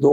2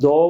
2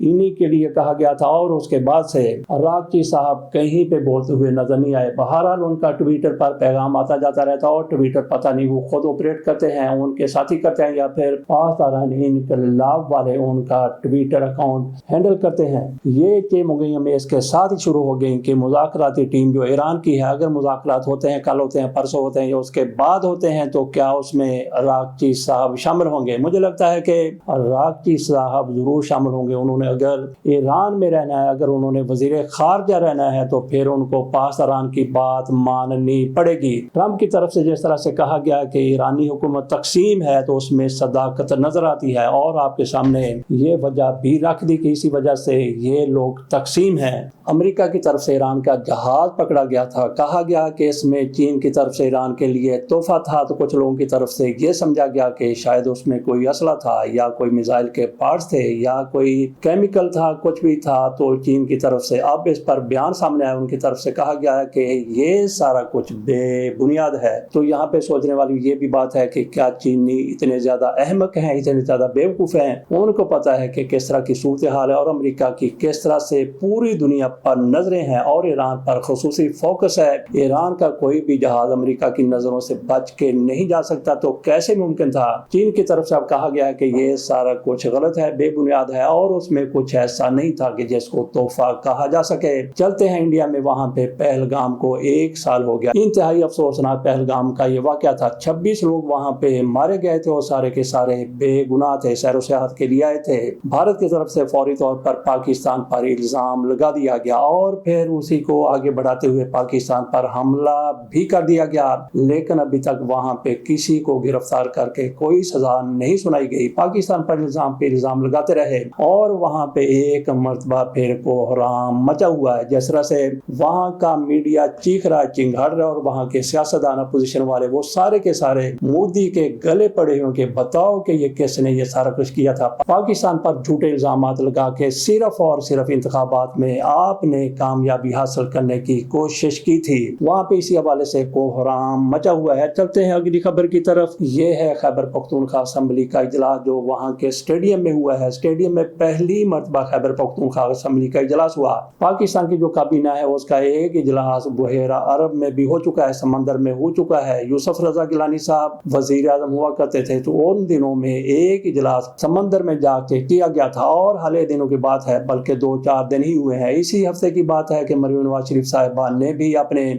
انہی کے لیے کہا گیا تھا، اور اس کے بعد سے راکچی صاحب کہیں پہ بولتے ہوئے نظر نہیں آئے۔ بہرحال ان کا ٹویٹر پر پیغام آتا جاتا رہتا، اور ٹویٹر پتہ نہیں وہ خود آپریٹ کرتے ہیں، ان کے ساتھی کرتے ہیں، یا پھر پاکستان انقلاب والے ان کا ٹویٹر اکاؤنٹ ہینڈل کرتے ہیں۔ یہ ٹیم ہو گئی ہمیں اس کے ساتھ ہی شروع ہو گئی کہ مذاکراتی ٹیم جو ایران کی ہے، اگر مذاکرات ہوتے ہیں، کل ہوتے ہیں، پرسوں ہوتے ہیں، یا اس کے بعد ہوتے ہیں، تو کیا اس میں راکچی صاحب شامل ہوں گے؟ مجھے لگتا ہے کہ راکچی صاحب ضرور شامل ہوں گے۔ انہوں نے اگر ایران میں رہنا ہے، اگر انہوں نے وزیر خارجہ رہنا ہے، تو پھر ان کو پاکستان کی بات ماننی پڑے گی۔ ٹرمپ کی طرف سے جس طرح سے کہا گیا کہ ایرانی حکومت تقسیم ہے، تو اس میں صداقت نظر آتی ہے، اور آپ کے سامنے یہ وجہ بھی رکھ دی کہ اسی وجہ سے یہ لوگ تقسیم ہیں۔ امریکہ کی طرف سے ایران کا جہاز پکڑا گیا تھا، کہا گیا کہ اس میں چین کی طرف سے ایران کے لیے تحفہ تھا، تو کچھ لوگوں کی طرف سے یہ سمجھا گیا کہ شاید اس میں کوئی اسلحہ تھا، یا کوئی میزائل کے پارٹس تھے، یا کوئی کیمیکل تھا، کچھ بھی تھا، تو چین کی طرف سے اب اس پر بیان سامنے آیا، ان کی طرف سے کہا گیا ہے کہ یہ سارا کچھ بے بنیاد ہے۔ تو یہاں پہ سوچنے والی یہ بھی بات ہے کہ کیا چینی اتنے زیادہ احمق ہیں، اتنے زیادہ بیوقوف ہیں؟ ان کو پتا ہے کہ کس طرح کی صورتحال ہے، اور امریکہ کی کس طرح سے پوری دنیا پر نظریں ہیں، اور ایران پر خصوصی فوکس ہے۔ ایران کا کوئی بھی جہاز امریکہ کی نظروں سے بچ کے نہیں جا سکتا، تو کیسے ممکن تھا؟ چین کی طرف سے اب کہا گیا ہے کہ یہ سارا کچھ غلط ہے، بے بنیاد ہے، اور اس میں کچھ ایسا نہیں تھا کہ جس کو تحفہ کہا جا سکے۔ چلتے ہیں انڈیا میں، وہاں پہ پہلگام کو 1 سال ہو گیا۔ انتہائی افسوسناک پہلگام کا یہ واقعہ تھا، 26 لوگ وہاں پہ مارے گئے تھے، اور سارے کے سارے بے گناہ تھے، سیر و سیاحت کے لیے آئے تھے۔ بھارت کی طرف سے فوری طور پر پاکستان پر الزام لگا دیا گیا، اور پھر اسی کو آگے بڑھاتے ہوئے پاکستان پر حملہ بھی کر دیا گیا، لیکن ابھی تک وہاں پہ کسی کو گرفتار کر کے کوئی سزا نہیں سنائی گئی۔ پاکستان پر الزام لگاتے رہے، اور وہاں پہ ایک مرتبہ پھر کوحرام مچا ہوا ہے، جس طرح سے وہاں کا میڈیا چیخ رہا ہے، چنگھاڑ رہا ہے، اور وہاں کے سیاستدان اپوزیشن والے وہ سارے کے سارے مودی کے گلے پڑے ہوئے کہ بتاؤ کہ یہ کس نے یہ سارا کچھ کیا تھا۔ پاکستان پر جھوٹے الزامات لگا کے صرف اور صرف انتخابات میں آپ نے کامیابی حاصل کرنے کی کوشش کی تھی۔ وہاں پہ اسی حوالے سے کوحرام مچا ہوا ہے۔ چلتے ہیں اگلی خبر کی طرف۔ یہ ہے خیبر پختونخوا اسمبلی کا اجلاس جو وہاں کے اسٹیڈیم میں ہوا ہے۔ اسٹیڈیم میں پہلی مرتبہ خیبر پختونخوا اسمبلی کا اجلاس ہوا۔ پاکستان کی جو کابینہ ہے اس کا ایک اجلاس بحیرہ عرب میں بھی ہو چکا ہے، سمندر میں ہو چکا ہے۔ یوسف رضا گیلانی صاحب وزیر اعظم ہوا کرتے تھے، تو ان دنوں میں ایک اجلاس سمندر میں جا کے کیا گیا تھا، اور حال دنوں کی بات ہے، بلکہ 2-4 دن ہی ہوئے ہیں۔ اسی ہفتے کی بات ہے کہ مریم نواز شریف صاحبہ نے بھی اپنے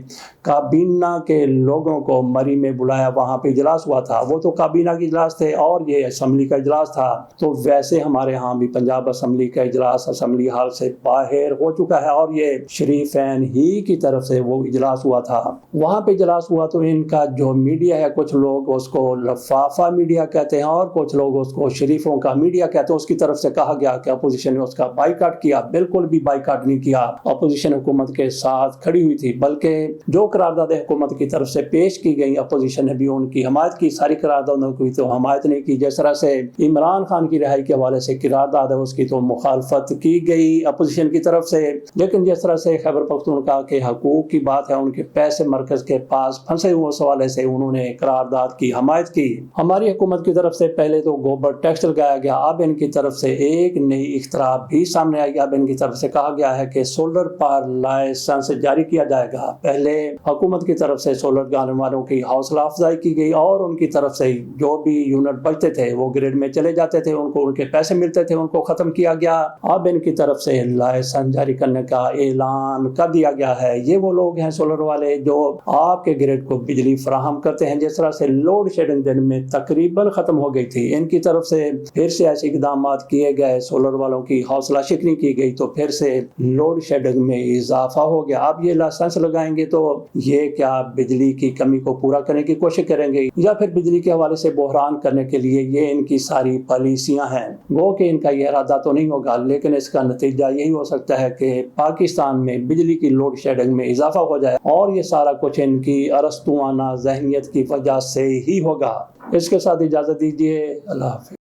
کابینہ کے لوگوں کو مری میں بلایا، وہاں پہ اجلاس ہوا تھا۔ وہ تو کابینہ کے اجلاس تھے، اور یہ اسمبلی کا اجلاس تھا۔ تو ویسے ہمارے ہاں بھی پنجاب اسمبلی کا اجلاس اسمبلی ہال سے باہر ہو چکا ہے، اور یہ شریفین ہی کی طرف سے وہ اجلاس ہوا تھا۔ وہاں پہ اجلاس ہوا تو ان کا جو میڈیا ہے، کچھ لوگ اس کو لفافہ میڈیا کہتے ہیں، اور کچھ لوگ اس کو شریفوں کا میڈیا کہتے ہیں۔ اس کی طرف سے کہا گیا کہ اپوزیشن نے اس کا بائیکاٹ کیا۔ بالکل بھی بائیکاٹ نہیں کیا، اپوزیشن حکومت کے ساتھ کھڑی ہوئی تھی، بلکہ جو قرارداد حکومت کی طرف سے پیش کی گئی اپوزیشن نے بھی ان کی حمایت کی۔ ساری قراردادوں کی تو حمایت نہیں کی، جس طرح سے عمران خان کی رہائی کے حوالے سے قرارداد ہے اس کی تو مخالفت کی گئی اپوزیشن کی طرف سے، لیکن جس طرح سے خیبر پختونخوا کے حقوق کی بات ہے، ان کے پیسے مرکز کے پاس پھنسے ہوئے اس حوالے سے انہوں نے قرارداد کی حمایت کی۔ ہماری حکومت کی طرف سے پہلے تو گوبر ٹیکس لگایا گیا، اب ان کی طرف سے ایک نئی اختراع بھی سامنے آئی۔ اب ان کی طرف سے کہا گیا ہے کہ سولر پر لائسنس جاری کیا جائے گا۔ پہلے حکومت کی طرف سے سولر گانے والوں کی حوصلہ افزائی کی گئی، اور ان کی طرف سے جو بھی یونٹ بچتے تھے وہ گریڈ میں چلے جاتے تھے، ان کو ان کے پیسے ملتے تھے، ان کو ختم کیا گیا۔ اب ان کی طرف سے لائسنس جاری کرنے کا اعلان کر دیا گیا ہے۔ یہ وہ لوگ ہیں سولر والے جو آپ کے گریڈ کو بجلی فراہم کرتے ہیں، جس طرح سے لوڈ شیڈنگ دن میں تقریباً ختم ہو گئی تھی، ان کی طرف سے پھر سے ایسے اقدامات کیے گئے، سولر والوں کی حوصلہ شکنی کی گئی، تو پھر سے لوڈ شیڈنگ میں اضافہ ہو گیا۔ اب یہ لائسنس لگائیں گے تو یہ کیا بجلی کی کمی کو پورا کرنے کی کوشش کریں گے، یا پھر بجلی کے حوالے سے بحران کرنے کے لیے یہ ان کی ساری پالیسیاں ہیں؟ وہ کہ ان کا یہ ارادہ تو نہیں ہوگا، لیکن اس کا نتیجہ یہی ہو سکتا ہے کہ پاکستان میں بجلی کی لوڈ شیڈنگ میں اضافہ ہو جائے، اور یہ سارا کچھ ان کی ارسطوانہ ذہنیت کی وجہ سے ہی ہوگا۔ اس کے ساتھ اجازت دیجیے، اللہ حافظ۔